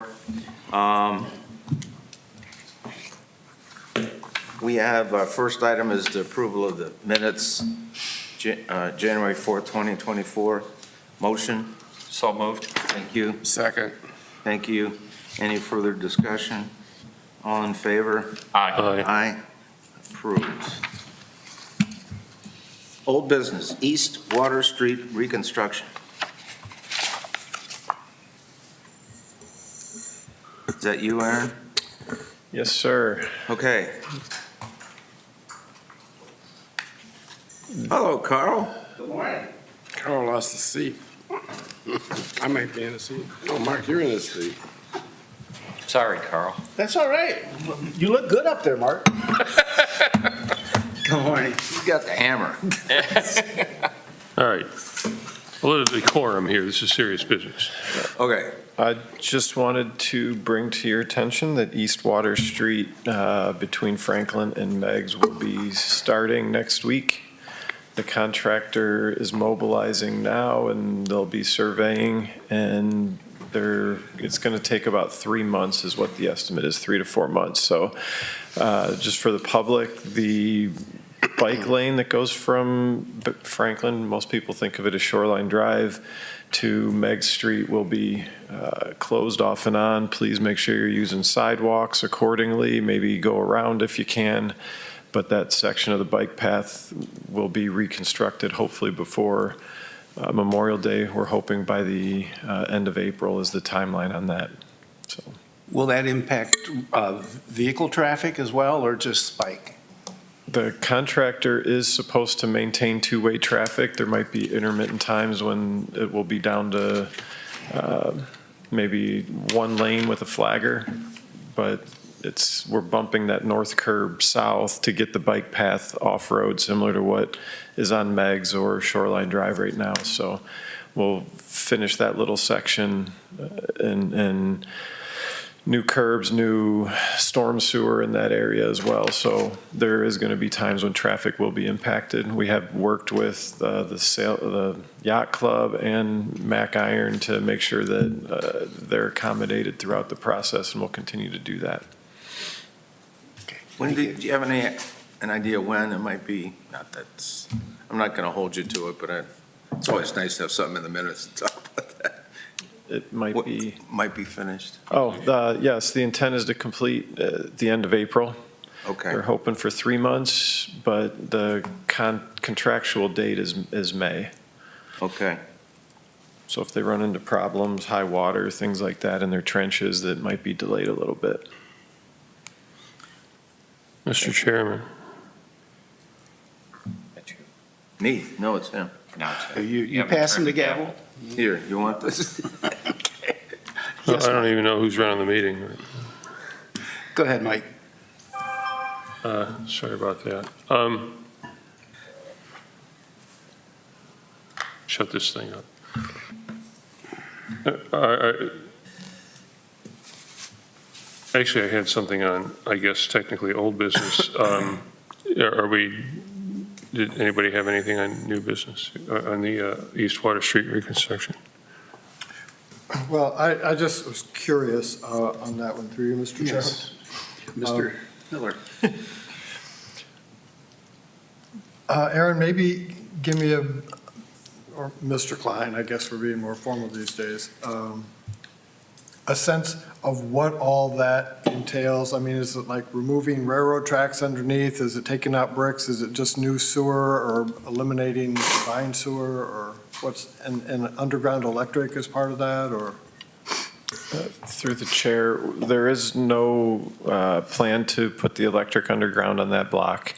We have, our first item is the approval of the minutes, January 4th, 2024. Motion? So moved. Thank you. Second. Thank you. Any further discussion? All in favor? Aye. Aye. Approved. Old business, East Water Street reconstruction. Is that you, Aaron? Yes, sir. Okay. Hello, Carl. Good morning. Carl lost the seat. I might be in the seat. Oh, Mark, you're in the seat. Sorry, Carl. That's all right. You look good up there, Mark. Good morning. He's got the hammer. All right. A little decorum here. This is serious business. Okay. I just wanted to bring to your attention that East Water Street between Franklin and Meigs will be starting next week. The contractor is mobilizing now and they'll be surveying, and it's going to take about 3 months is what the estimate is, 3 to 4 months. So just for the public, the bike lane that goes from Franklin, most people think of it as Shoreline Drive, to Meg Street will be closed off and on. Please make sure you're using sidewalks accordingly, maybe go around if you can. But that section of the bike path will be reconstructed hopefully before Memorial Day. We're hoping by the end of April is the timeline on that. So, Will that impact vehicle traffic as well, or just bike? the contractor is supposed to maintain two-way traffic. There might be intermittent times when it will be down to maybe one lane with a flagger, but we're bumping that north curb south to get the bike path off-road, similar to what is on Meigs or Shoreline Drive right now. So we'll finish that little section and new curbs, new storm sewer in that area as well. So there is going to be times when traffic will be impacted. We have worked with the yacht club and Mac Iron to make sure that they're accommodated throughout the process, and we'll continue to do that. When do you have an idea when it might be? I'm not going to hold you to it, but it's always nice to have something in the minutes to talk about that. It might be. Might be finished. Yes, the intent is to complete at the end of April. Okay. They're hoping for 3 months, but the contractual date is May. Okay. So if they run into problems, high water, things like that in their trenches, that might be delayed a little bit. Mr. Chairman. Me? No, it's him. Now Are you passing the gavel? Here, you want this? I don't even know who's running the meeting. Go ahead, Mike. Sorry about that. Shut this thing up. Actually, I had something on, I guess, technically old business. Did anybody have anything on new business, on the East Water Street reconstruction? Well, I just was curious on that one through you, Mr. Chair. Yes. Mr. Miller. Aaron, maybe give me or Mr. Klein, I guess we're being more formal these days, a sense of what all that entails. I mean, is it like removing railroad tracks underneath? Is it taking out bricks? Is it just new sewer or eliminating vine sewer, or and underground electric as part of that, or? Through the chair, there is no plan to put the electric underground on that block.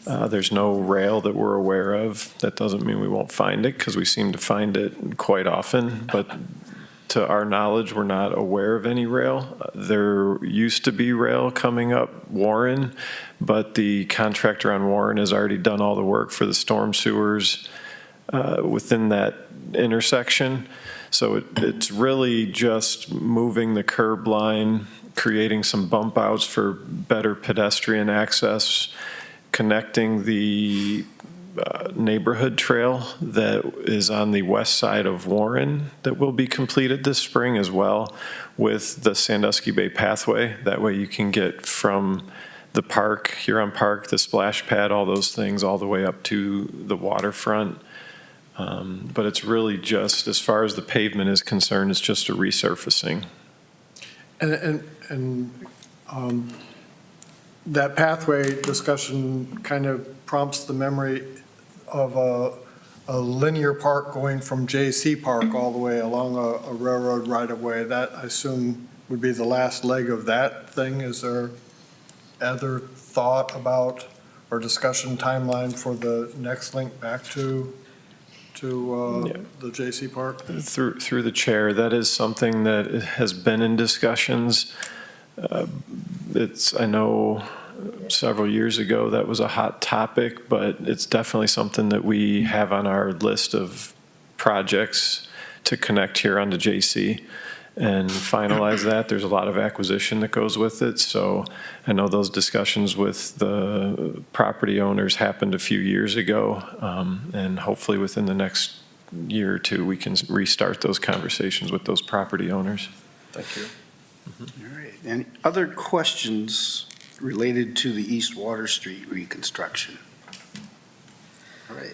There's no rail that we're aware of. That doesn't mean we won't find it, because we seem to find it quite often, but to our knowledge, we're not aware of any rail. There used to be rail coming up Warren, but the contractor on Warren has already done all the work for the storm sewers within that intersection. So it's really just moving the curb line, creating some bump outs for better pedestrian access, connecting the neighborhood trail that is on the west side of Warren that will be completed this spring as well with the Sandusky Bay pathway. That way you can get from the park, Huron Park, the splash pad, all those things, all the way up to the waterfront. But it's really just, as far as the pavement is concerned, it's just a resurfacing. And that pathway discussion kind of prompts the memory of a linear park going from J.C. Park all the way along a railroad right-of-way. That, I assume, would be the last leg of that thing. Is there other thought about or discussion timeline for the next link back to the J.C. Park? Through the chair, that is something that has been in discussions. I know several years ago that was a hot topic, but it's definitely something that we have on our list of projects to connect here on the JC and finalize that. There's a lot of acquisition that goes with it. So I know those discussions with the property owners happened a few years ago. And hopefully within the next year or two, we can restart those conversations with those property owners. Thank you. All right. Any other questions related to the East Water Street reconstruction? All right.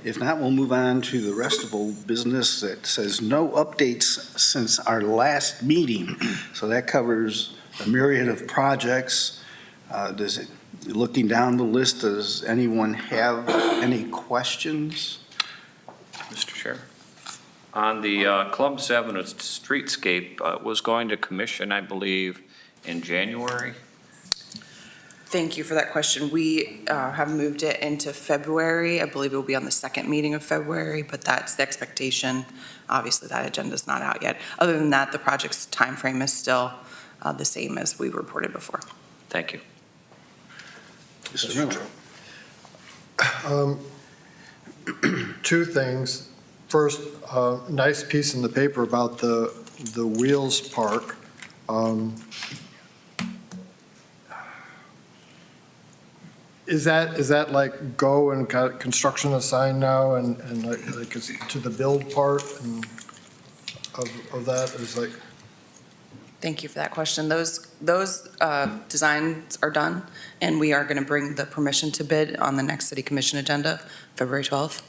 If not, we'll move on to the rest of old business that says no updates since our last meeting. So that covers a myriad of projects. Looking down the list, does anyone have any questions? Mr. Chair. On the Columbus Avenue streetscape, was going to commission, I believe, in January. Thank you for that question. We have moved it into February. I believe it will be on the second meeting of February, but that's the expectation. Obviously, that agenda is not out yet. Other than that, the project's timeframe is still the same as we reported before. Thank you. Mr. Miller. Two things. First, nice piece in the paper about the Wheels Park. Is that like go and got construction assigned now and like is to the build part and of that is like? Thank you for that question. Those designs are done, and we are going to bring the permission to bid on the next city commission agenda, February 12th.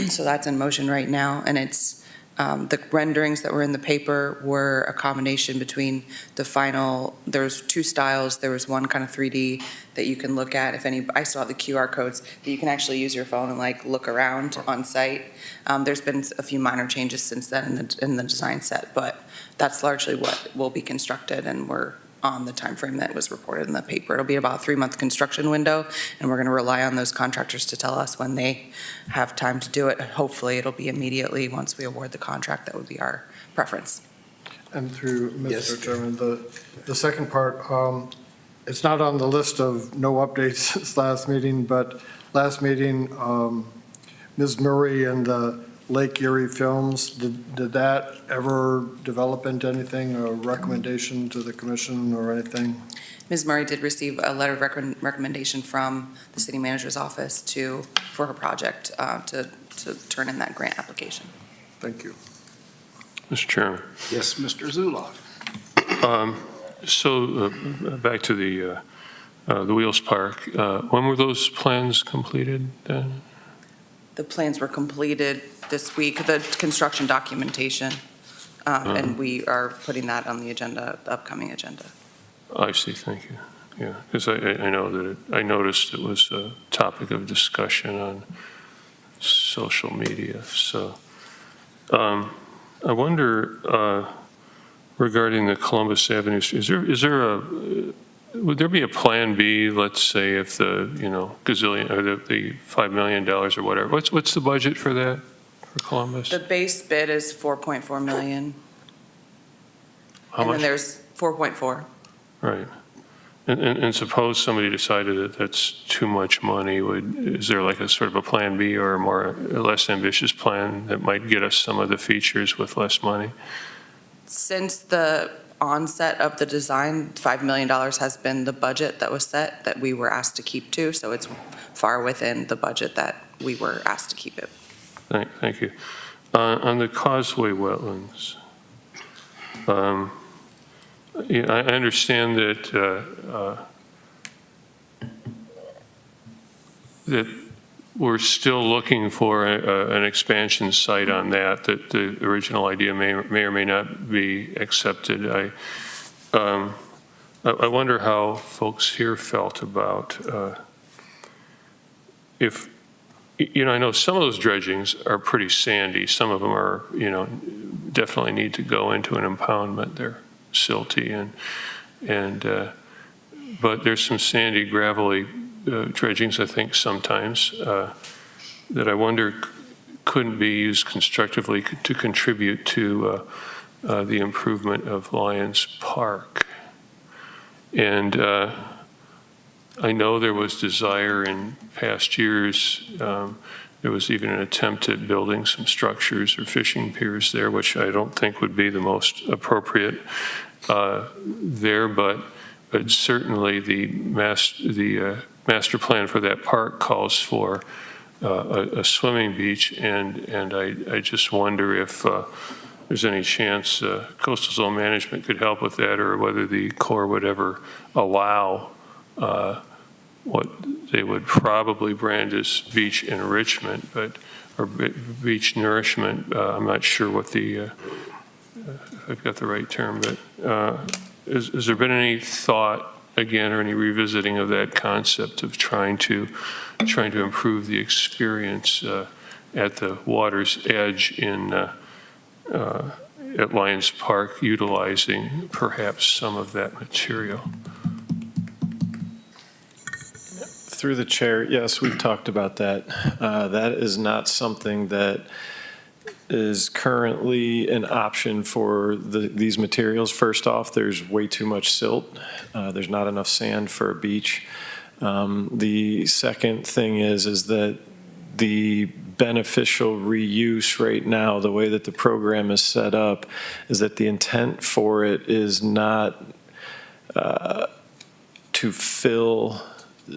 So that's in motion right now, and it's the renderings that were in the paper were a combination between the final. There's two styles. There was one kind of 3D that you can look at. I still have the QR codes that you can actually use your phone and like look around on site. There's been a few minor changes since then in the design set, but that's largely what will be constructed, and we're on the time frame that was reported in the paper. It'll be about a 3-month construction window, and we're going to rely on those contractors to tell us when they have time to do it. Hopefully, it'll be immediately once we award the contract. That would be our preference. And through Mr. Yes. Chairman, the second part, it's not on the list of no updates since last meeting, but last meeting, Ms. Murray and the Lake Erie Films, did that ever develop into anything, a recommendation to the commission or anything? Ms. Murray did receive a letter of recommendation from the city manager's office for her project to turn in that grant application. Thank you. Mr. Chairman. Yes, Mr. Zuloff. So back to the Wheels Park. When were those plans completed then? The plans were completed this week, the construction documentation, and we are putting that on the agenda, the upcoming agenda. I see, thank you. Yeah, because I know that I noticed it was a topic of discussion on social media. So I wonder regarding the Columbus Avenue, would there be a plan B, let's say, if the, gazillion, or the $5 million or whatever, what's the budget for that, for Columbus? The base bid is 4.4 million. How And much? then there's 4.4. Right. And suppose somebody decided that that's too much money, is there like a sort of a plan B or a less ambitious plan that might get us some of the features with less money? Since the onset of the design, $5 million has been the budget that was set that we were asked to keep to, so it's far within the budget that we were asked to keep it. Thank you. On the causeway wetlands, yeah, I understand that we're still looking for an expansion site on that the original idea may or may not be accepted. I wonder how folks here felt about if, I know some of those dredgings are pretty sandy. Some of them are, definitely need to go into an impoundment. They're silty but there's some sandy, gravelly dredgings, I think, sometimes that I wonder couldn't be used constructively to contribute to the improvement of Lions Park. And I know there was desire in past years. There was even an attempt at building some structures or fishing piers there, which I don't think would be the most appropriate there, but certainly the master plan for that park calls for a swimming beach, and I just wonder if there's any chance coastal zone management could help with that, or whether the Corps would ever allow what they would probably brand as beach enrichment, or beach nourishment. I'm not sure what if I've got the right term, but has there been any thought, again, or any revisiting of that concept of trying to improve the experience at the water's edge at Lions Park, utilizing perhaps some of that material? Through the chair, yes, we've talked about that. That is not something that is currently an option for these materials. First off, there's way too much silt. There's not enough sand for a beach. The second thing is that the beneficial reuse right now, the way that the program is set up, is that the intent for it is not to fill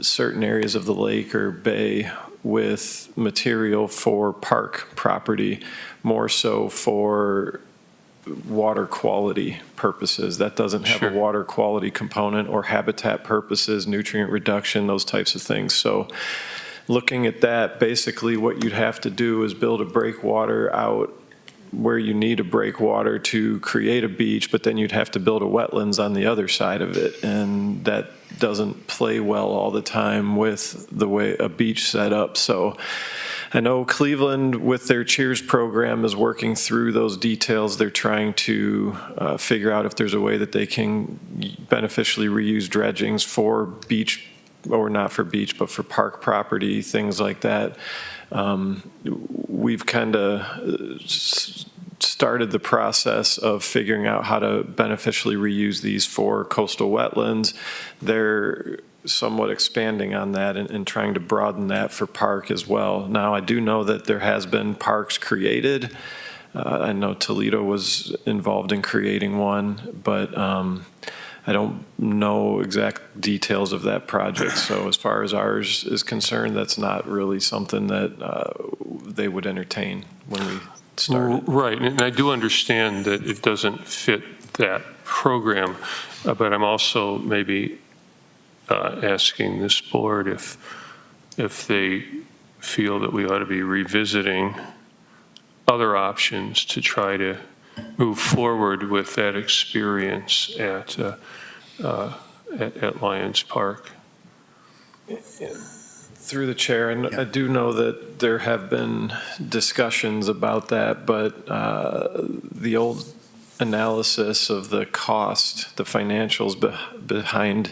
certain areas of the lake or bay with material for park property, more so for water quality purposes. That doesn't have Sure. a water quality component, or habitat purposes, nutrient reduction, those types of things. So looking at that, basically what you'd have to do is build a breakwater out where you need a breakwater to create a beach, but then you'd have to build a wetlands on the other side of it. And that doesn't play well all the time with the way a beach set up. So I know Cleveland, with their Cheers program, is working through those details. They're trying to figure out if there's a way that they can beneficially reuse dredgings for beach, or not for beach, but for park property, things like that. We've kind of started the process of figuring out how to beneficially reuse these for coastal wetlands. They're somewhat expanding on that and trying to broaden that for park as well. Now, I do know that there has been parks created. I know Toledo was involved in creating one, but I don't know exact details of that project. So as far as ours is concerned, that's not really something that they would entertain when we started. Right, and I do understand that it doesn't fit that program, but I'm also maybe asking this board if they feel that we ought to be revisiting other options to try to move forward with that experience at Lions Park. Through the chair, and I do know that there have been discussions about that, but the old analysis of the cost, the financials behind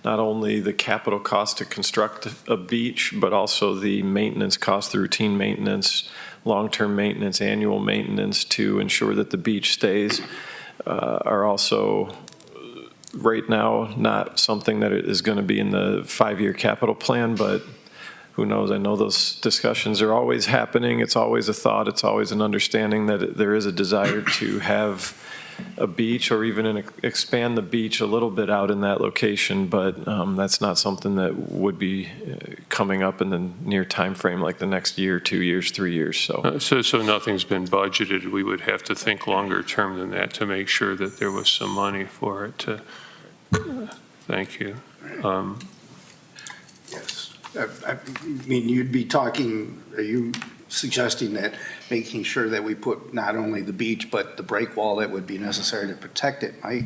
not only the capital cost to construct a beach, but also the maintenance cost, the routine maintenance, long-term maintenance, annual maintenance to ensure that the beach stays, are also right now not something that is going to be in the 5-year capital plan, but who knows? I know those discussions are always happening. It's always a thought. It's always an understanding that there is a desire to have a beach or even expand the beach a little bit out in that location, but that's not something that would be coming up in the near time frame, like the next year, 2 years, 3 years. So nothing's been budgeted. We would have to think longer term than that to make sure that there was some money for it to, thank you. Yes. I mean, you'd be talking, are you suggesting that making sure that we put not only the beach, but the break wall that would be necessary to protect it, might?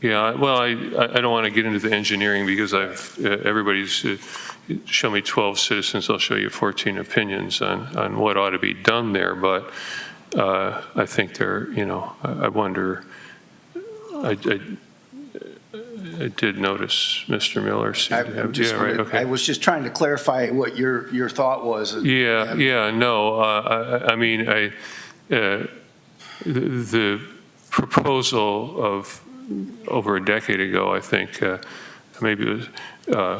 Yeah, well, I don't want to get into the engineering because everybody's show me 12 citizens, I'll show you 14 opinions on what ought to be done there. But I think there, I wonder, I did notice Mr. Miller seemed to have, yeah, right, okay. I was just trying to clarify what your thought was. Yeah, no, I mean, the proposal of over a decade ago, I think, maybe it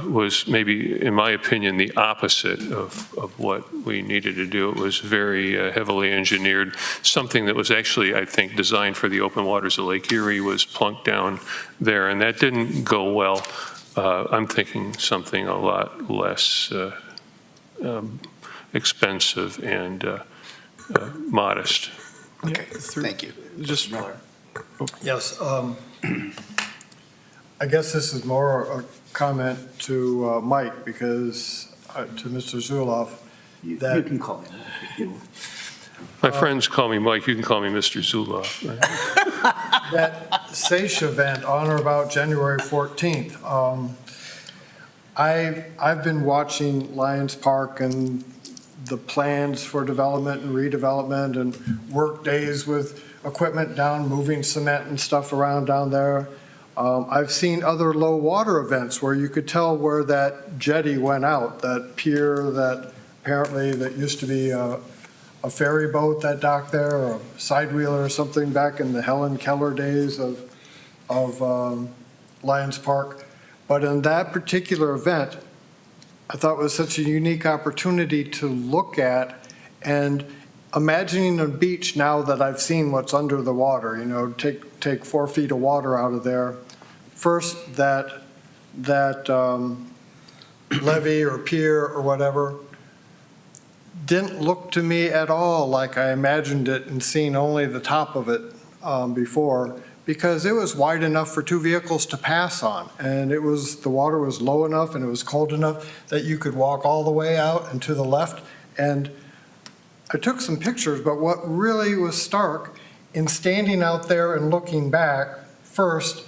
was maybe, in my opinion, the opposite of what we needed to do. It was very heavily engineered. Something that was actually, I think, designed for the open waters of Lake Erie was plunked down there, and that didn't go well. I'm thinking something a lot less expensive and modest. Okay, thank you. Just, Miller. yes, I guess this is more a comment to Mike, because, to Mr. Zuloff, You that can call me. My friends call me Mike, you can call me Mr. Zuloff. Right? that SAISH event on or about January 14th, I've been watching Lions Park and the plans for development and redevelopment and work days with equipment down, moving cement and stuff around down there. I've seen other low water events where you could tell where that jetty went out, that pier that apparently that used to be a ferry boat that docked there, or a side wheeler or something back in the Helen Keller days of Lions Park. But in that particular event, I thought it was such a unique opportunity to look at and imagining a beach now that I've seen what's under the water, take 4 feet of water out of there. First, that levee or pier or whatever didn't look to me at all like I imagined it and seen only the top of it before, because it was wide enough for 2 vehicles to pass on. And the water was low enough and it was cold enough that you could walk all the way out and to the left. And I took some pictures, but what really was stark in standing out there and looking back, first,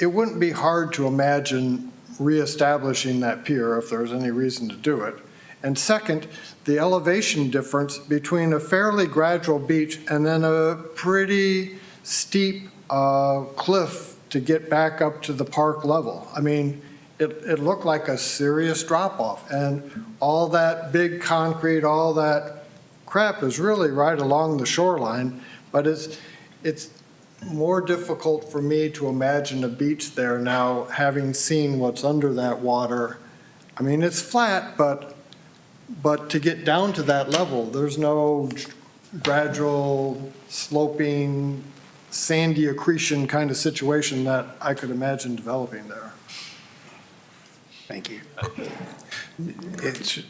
it wouldn't be hard to imagine reestablishing that pier if there's any reason to do it. And second, the elevation difference between a fairly gradual beach and then a pretty steep cliff to get back up to the park level. I mean, it looked like a serious drop-off, and all that big concrete, all that crap is really right along the shoreline, but it's more difficult for me to imagine a beach there now, having seen what's under that water. I mean, it's flat, but to get down to that level, there's no gradual sloping sandy accretion kind of situation that I could imagine developing there. Thank you.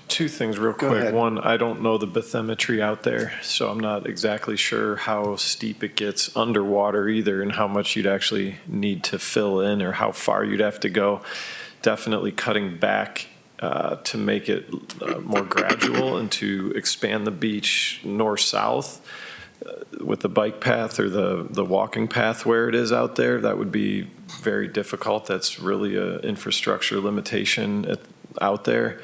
Two things real Go quick. ahead. One, I don't know the bathymetry out there, so I'm not exactly sure how steep it gets underwater either, and how much you'd actually need to fill in or how far you'd have to go. Definitely cutting back to make it more gradual and to expand the beach north-south with the bike path or the walking path where it is out there. That would be very difficult. That's really a infrastructure limitation out there.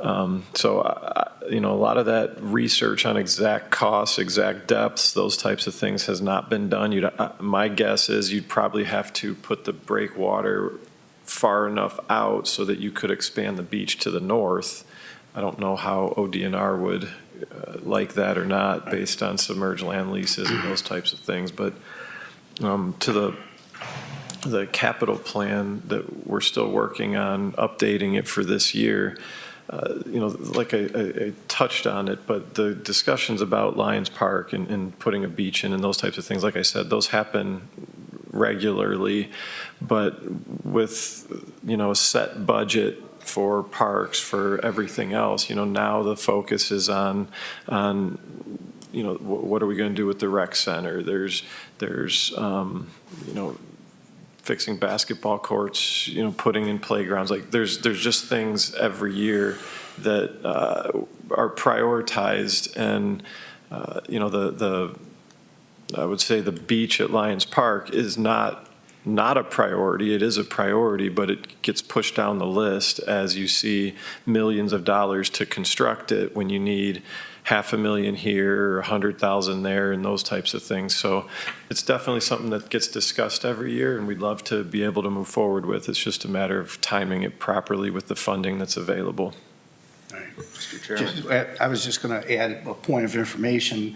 So, a lot of that research on exact costs, exact depths, those types of things has not been done. My guess is you'd probably have to put the breakwater far enough out so that you could expand the beach to the north. I don't know how ODNR would like that or not based on submerged land leases and those types of things. But to the capital plan that we're still working on updating it for this year, like I touched on it, but the discussions about Lions Park and putting a beach in and those types of things, like I said, those happen regularly. But with, a set budget for parks, for everything else, now the focus is on what are we going to do with the rec center? There's fixing basketball courts, putting in playgrounds. Like there's just things every year that are prioritized, and I would say the beach at Lions Park is not a priority. It is a priority, but it gets pushed down the list as you see millions of dollars to construct it when you need $500,000 here, 100,000 there, and those types of things. So it's definitely something that gets discussed every year, and we'd love to be able to move forward with. It's just a matter of timing it properly with the funding that's available. Mr. Chairman. I was just going to add a point of information.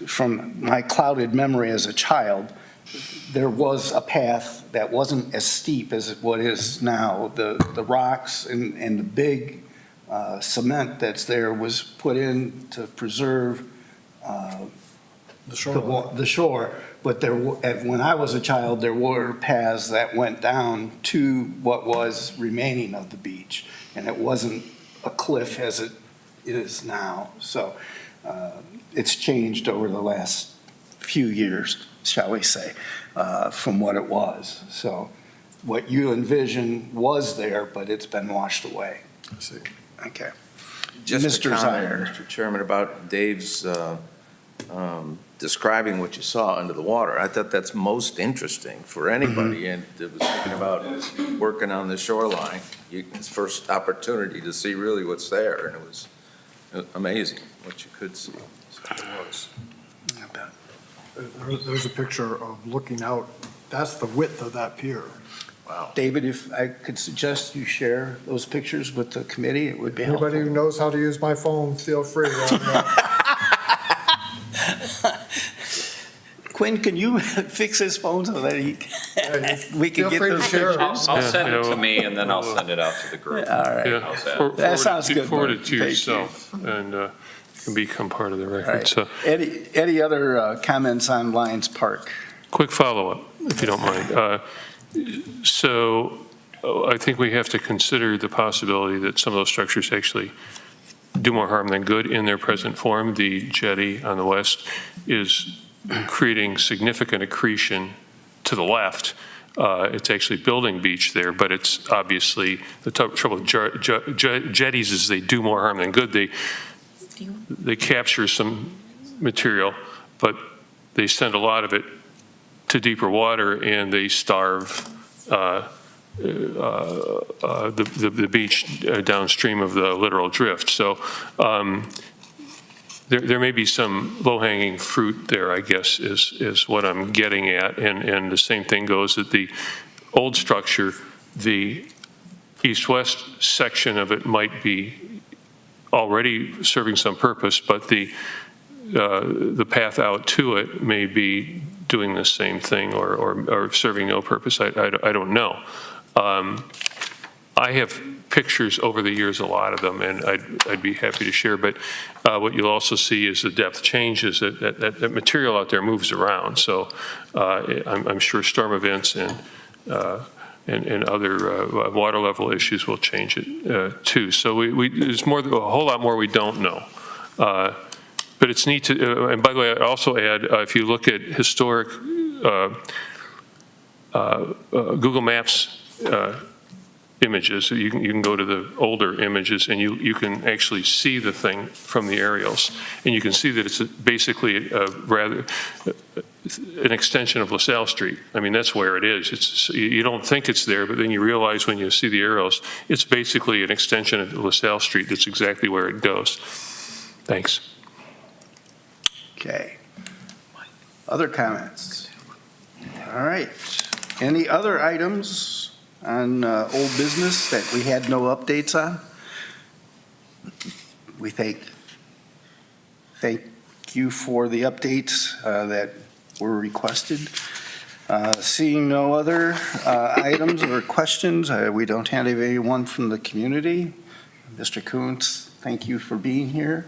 From my clouded memory as a child, there was a path that wasn't as steep as what is now. The rocks and the big cement that's there was put in to preserve the shore. But when I was a child, there were paths that went down to what was remaining of the beach, and it wasn't a cliff as it is now. So it's changed over the last few years, shall we say, from what it was. So what you envision was there, but it's been washed away. I see. Okay. Just a Mr. comment, Zier. Mr. Chairman, about Dave's describing what you saw under the water. I thought that's most interesting for anybody, and it was thinking about working on the shoreline. His first opportunity to see really what's there, and it was amazing what you could see. So it was. There's a picture of looking out. That's the width of that pier. Wow. David, if I could suggest you share those pictures with the committee, it would be helpful. Anybody who knows how to use my phone, feel free. Quinn, can you fix his phone so that we can Feel get free to those share it. pictures? I'll send it Yeah, to well, me, and then I'll send it out to the group. All right. Yeah, How's that? forward sounds it- good, Forward Mark. it to Thank you. yourself, and it can become part of the All record. right. So, Any other comments on Lions Park? quick follow-up, if you don't mind. So I think we have to consider the possibility that some of those structures actually do more harm than good in their present form. The jetty on the west is creating significant accretion to the left. It's actually building beach there, but it's obviously, the trouble with jetties is they do more harm than good. They capture some material, but they send a lot of it to deeper water, and they starve the beach downstream of the littoral drift. So there may be some low-hanging fruit there, I guess, is what I'm getting at. And the same thing goes at the old structure. The east-west section of it might be already serving some purpose, but the path out to it may be doing the same thing or serving no purpose. I don't know. I have pictures over the years, a lot of them, and I'd be happy to share. But what you'll also see is the depth changes. That material out there moves around. So I'm sure storm events and other water level issues will change it too. So there's a whole lot more we don't know. But it's neat to, and by the way, I also add, if you look at historic Google Maps images, you can go to the older images, and you can actually see the thing from the aerials. And you can see that it's basically rather an extension of LaSalle Street. I mean, that's where it is. You don't think it's there, but then you realize when you see the aerials, it's basically an extension of LaSalle Street. That's exactly where it goes. Thanks. Okay. Other comments? All right. Any other items on old business that we had no updates on? We thank you for the updates that were requested. Seeing no other items or questions, we don't have anyone from the community. Mr. Coons, thank you for being here.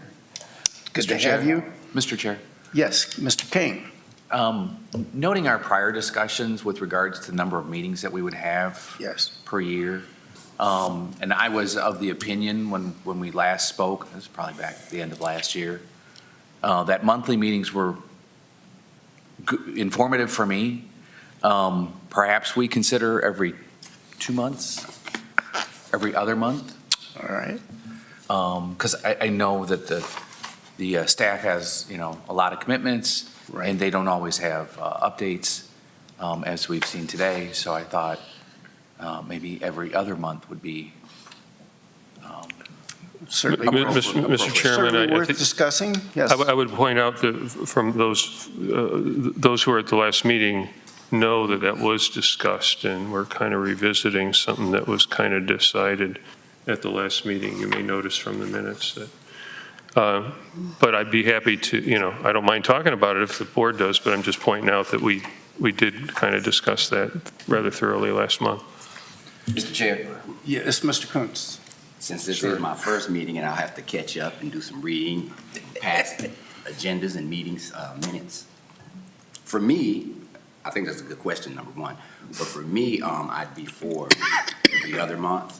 Good to Mr. Chair. have you. Mr. Chair, Yes, Mr. King. noting our prior discussions with regards to the number of meetings that we would have Yes. per year, and I was of the opinion when we last spoke, it was probably back at the end of last year, that monthly meetings were informative for me. Perhaps we consider every 2 months, every other month, All right. because I know that the staff has, a lot of commitments, Right. and they don't always have updates, as we've seen today. So I thought maybe every other month would be Certainly. Mr. Chairman, Certainly I worth think discussing. Yes. I would point out that from those who were at the last meeting know that that was discussed, and we're kind of revisiting something that was kind of decided at the last meeting. You may notice from the minutes that, but I'd be happy to, I don't mind talking about it if the board does, but I'm just pointing out that we did kind of discuss that rather thoroughly last month. Mr. Chair, Yes, Mr. Coons. since this is my first meeting and I'll have to catch up and do some reading, past agendas and meetings, minutes. For me, I think that's a good question, number one. But for me, I'd be for every other month,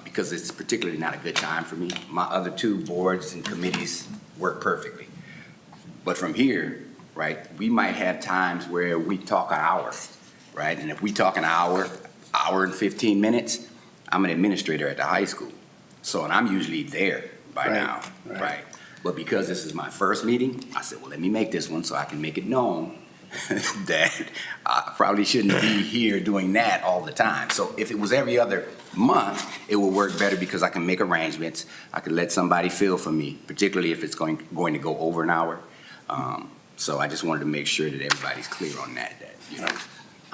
because it's particularly not a good time for me. My other two boards and committees work perfectly. But from here, right, we might have times where we talk an hour, right? And if we talk an hour and 15 minutes, I'm an administrator at the high school. So, and I'm usually there by Right, now, right. right? But because this is my first meeting, I said, well, let me make this one so I can make it known that I probably shouldn't be here doing that all the time. So if it was every other month, it would work better because I can make arrangements. I could let somebody fill for me, particularly if it's going to go over an hour. So I just wanted to make sure that everybody's clear on that,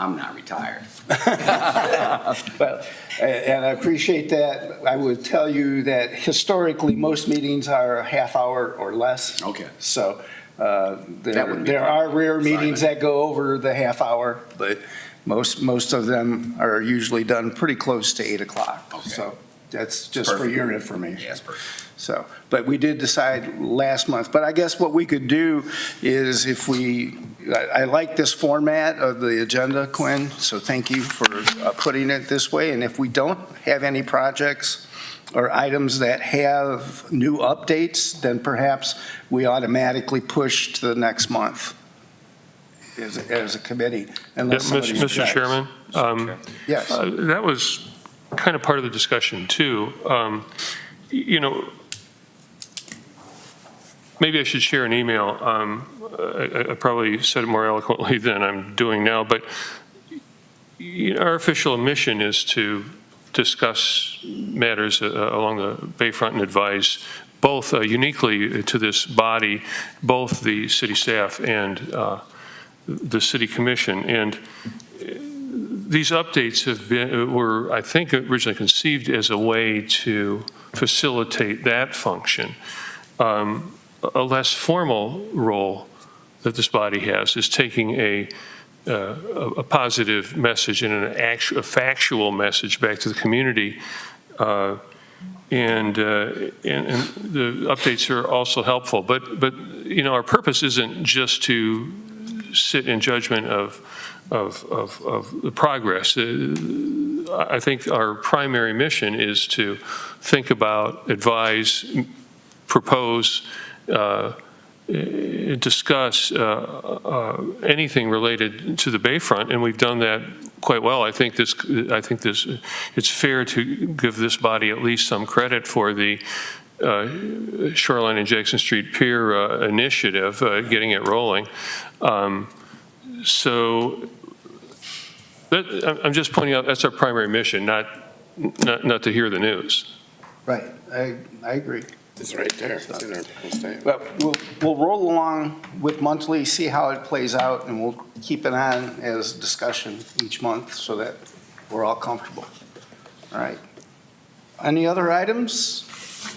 I'm not retired. Well, and I appreciate that. I would tell you that historically, most meetings are a half hour or less. Okay. So That wouldn't be a there problem. are rare Sorry, meetings man. that go over the half hour, but most of them are usually done pretty close to 8 o'clock. Okay. So that's just for Perfect. your information. Yes, perfect. So, but we did decide last month, but I guess what we could do is if I like this format of the agenda, Quinn, so thank you for putting it this way. And if we don't have any projects or items that have new updates, then perhaps we automatically push to the next month as a committee. Unless somebody Mr. objects. Chairman, Yes. that was kind of part of the discussion too. Maybe I should share an email. I probably said it more eloquently than I'm doing now, but our official mission is to discuss matters along the Bayfront and advise both uniquely to this body, both the city staff and the city commission. And these updates were, I think, originally conceived as a way to facilitate that function. A less formal role that this body has is taking a positive message and a factual message back to the community. And the updates are also helpful. But our purpose isn't just to sit in judgment of the progress. I think our primary mission is to think about, advise, propose, discuss anything related to the Bayfront, and we've done that quite well. I think it's fair to give this body at least some credit for the Shoreline and Jackson Street Pier initiative, getting it rolling. So I'm just pointing out that's our primary mission, not to hear the news. Right, I agree. It's right there. It's in our statement. But we'll roll along with monthly, see how it plays out, and we'll keep it on as discussion each month so that we're all comfortable. All right. Any other items?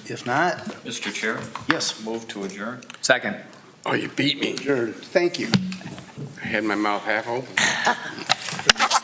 If not, Mr. Chair, yes, move to adjourn. Second. Oh, you beat me. adjourned. Thank you. I had my mouth half open.